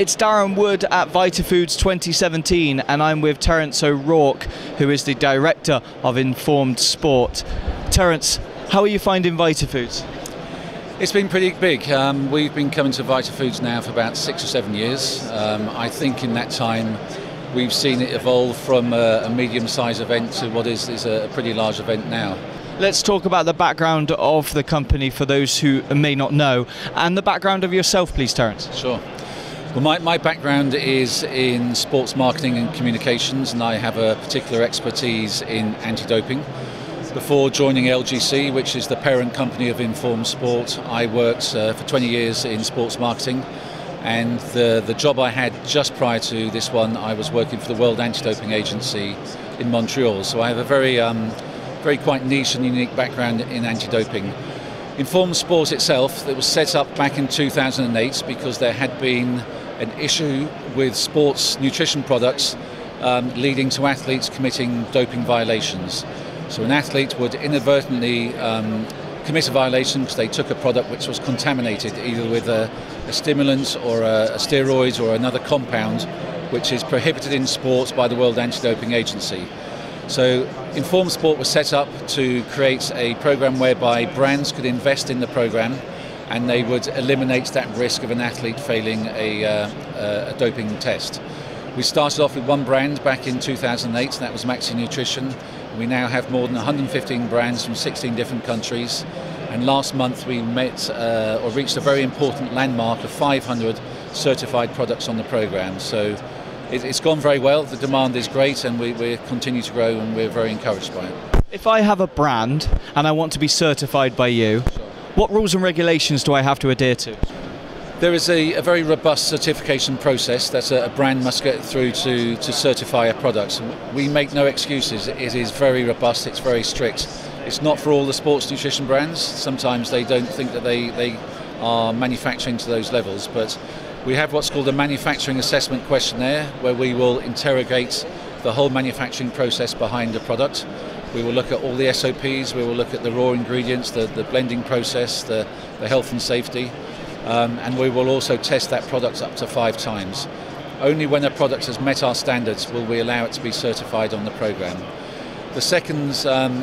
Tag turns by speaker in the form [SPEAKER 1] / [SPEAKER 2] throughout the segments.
[SPEAKER 1] It's Darren Wood at VitaFoods 2017 and I'm with Terence O'Rourke, who is the Director of Informed Sport. Terence, how are you finding VitaFoods?
[SPEAKER 2] It's been pretty big. We've been coming to VitaFoods now for about 6 or 7 years. I think in that time we've seen it evolve from a medium-sized event to what is a pretty large event now.
[SPEAKER 1] Let's talk about the background of the company for those who may not know, and the background of yourself, please, Terence.
[SPEAKER 2] Sure. Well, my background is in sports marketing and communications, and I have a particular expertise in anti-doping. Before joining LGC, which is the parent company of Informed Sport, I worked for 20 years in sports marketing, and the job I had just prior to this one, I was working for the World Anti-Doping Agency in Montreal. So I have a very quite niche and unique background in anti-doping. Informed Sport itself, it was set up back in 2008 because there had been an issue with sports nutrition products leading to athletes committing doping violations. So an athlete would inadvertently commit a violation because they took a product which was contaminated either with a stimulant or a steroid or another compound which is prohibited in sports by the World Anti-Doping Agency. So Informed Sport was set up to create a program whereby brands could invest in the program and they would eliminate that risk of an athlete failing a doping test. We started off with one brand back in 2008, and that was Maxi Nutrition. We now have more than 115 brands from 16 different countries, and last month we reached a very important landmark of 500 certified products on the program. So it's gone very well, the demand is great, and we continue to grow, and we're very encouraged by it.
[SPEAKER 1] If I have a brand and I want to be certified by you, what rules and regulations do I have to adhere to?
[SPEAKER 2] There is a very robust certification process that a brand must get through to certify a product. We make no excuses. It is very robust, it's very strict. It's not for all the sports nutrition brands. Sometimes they don't think that they are manufacturing to those levels, but we have what's called a manufacturing assessment questionnaire where we will interrogate the whole manufacturing process behind the product. We will look at all the SOPs, we will look at the raw ingredients, the blending process, the health and safety, and we will also test that product up to 5 times. Only when a product has met our standards will we allow it to be certified on the program. The second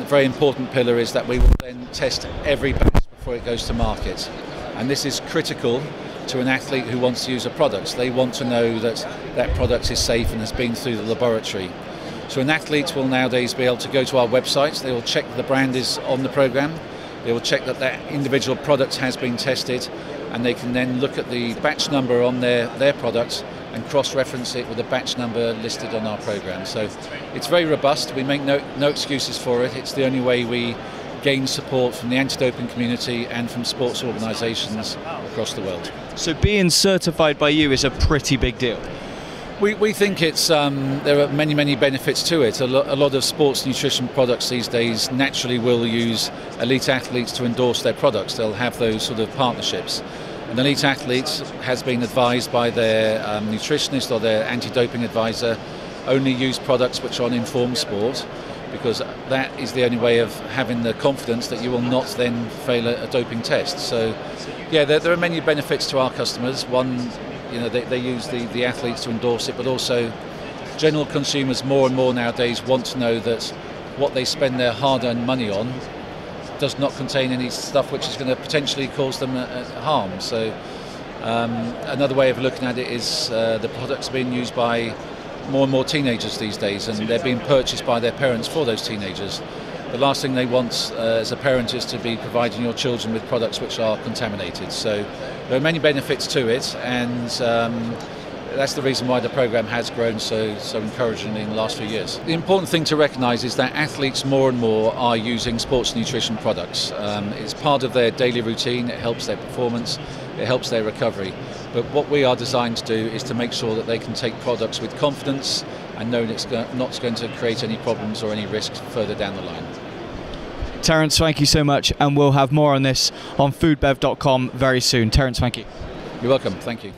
[SPEAKER 2] very important pillar is that we will then test every batch before it goes to market. And this is critical to an athlete who wants to use a product. They want to know that that product is safe and has been through the laboratory. So an athlete will nowadays be able to go to our website, they will check the brand is on the program, they will check that that individual product has been tested, and they can then look at the batch number on their product and cross-reference it with the batch number listed on our program. So it's very robust, we make no excuses for it. It's the only way we gain support from the anti-doping community and from sports organisations across the world.
[SPEAKER 1] So being certified by you is a pretty big deal.
[SPEAKER 2] We think it's there are many benefits to it. A lot of sports nutrition products these days naturally will use elite athletes to endorse their products. They'll have those sort of partnerships. An elite athlete has been advised by their nutritionist or their anti-doping advisor only use products which are on Informed Sport, because that is the only way of having the confidence that you will not then fail a doping test. So yeah, there are many benefits to our customers. One, you know, they use the athletes to endorse it, but also general consumers more and more nowadays want to know that what they spend their hard-earned money on does not contain any stuff which is going to potentially cause them harm. So another way of looking at it is the products are being used by more and more teenagers these days, and they're being purchased by their parents for those teenagers. The last thing they want as a parent is to be providing your children with products which are contaminated. So there are many benefits to it, and that's the reason why the program has grown so encouragingly in the last few years. The important thing to recognise is that athletes more and more are using sports nutrition products. It's part of their daily routine, it helps their performance, it helps their recovery. But what we are designed to do is to make sure that they can take products with confidence and know it's not going to create any problems or any risks further down the line.
[SPEAKER 1] Terence, thank you so much, and we'll have more on this on foodbev.com very soon. Terence, thank you.
[SPEAKER 2] You're welcome, thank you.